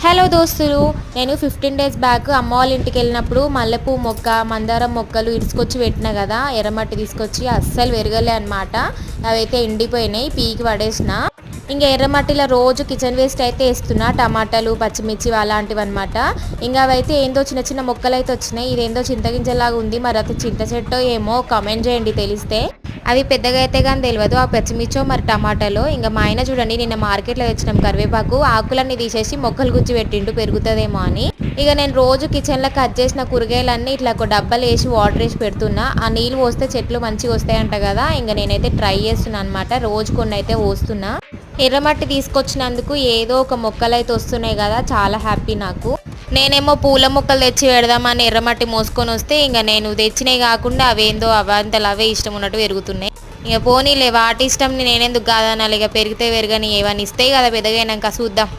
Hello దోస్తులు, నేను 15 days back అమ్మ వాళ్ళ ఇంటికి వెళ్ళినప్పుడు మల్లెపూ మొక్క, మందారం మొక్కలు ఇడుచుకొచ్చి పెట్టిన కదా, ఎర్రమట్టి తీసుకొచ్చి అస్సలు పెరగలే అనమాట. అవైతే ఎండిపోయినాయి, పీకి పడేసిన. ఇంకా ఎర్రమట్టిలో రోజు కిచెన్ వేస్ట్ అయితే వేస్తున్నా, టమాటాలు, పచ్చిమిర్చి అలాంటివి అనమాట. ఇంకా అవైతే ఏందో చిన్న చిన్న మొక్కలు అయితే వచ్చినాయి. ఇదేందో చింతగింజలాగా ఉంది, మరి అది చింత చెట్టో ఏమో కామెంట్ చేయండి తెలిస్తే. అవి పెద్దగా అయితే కానీ తెలియదు, ఆ పచ్చిమిర్చో మరి టమాటాలో. ఇంకా మా ఆయన చూడండి, నిన్న మార్కెట్లో తెచ్చినాం కరివేపాకు, ఆకులన్నీ తీసేసి మొక్కలు గుచ్చి పెట్టిండు పెరుగుతుందేమో అని. ఇక నేను రోజు కిచెన్లో కట్ చేసిన కూరగాయలన్నీ ఇట్లా ఒక డబ్బాలు వేసి వాటర్ వేసి పెడుతున్నా. ఆ నీళ్ళు పోస్తే చెట్లు మంచిగా వస్తాయంట కదా, ఇంకా నేనైతే ట్రై చేస్తున్నా అనమాట. రోజు కొన్ని అయితే పోస్తున్నా. ఎర్రమట్టి తీసుకొచ్చినందుకు ఏదో ఒక మొక్కలు అయితే వస్తున్నాయి కదా, చాలా హ్యాపీ నాకు. నేనేమో పూల మొక్కలు తెచ్చి పెడదామని ఎర్రమట్టి మోసుకొని వస్తే ఇంకా నేను తెచ్చినవి కాకుండా అవేందో అవంతలు అవే ఇష్టం ఉన్నట్టు పెరుగుతున్నాయి. ఇక పోనీలే, వాటి ఇష్టం నేనెందుకు కాదనాలి, ఇక పెరిగితే పెరగని ఏమని ఇస్తాయి కదా పెద్దగైనాక చూద్దాం.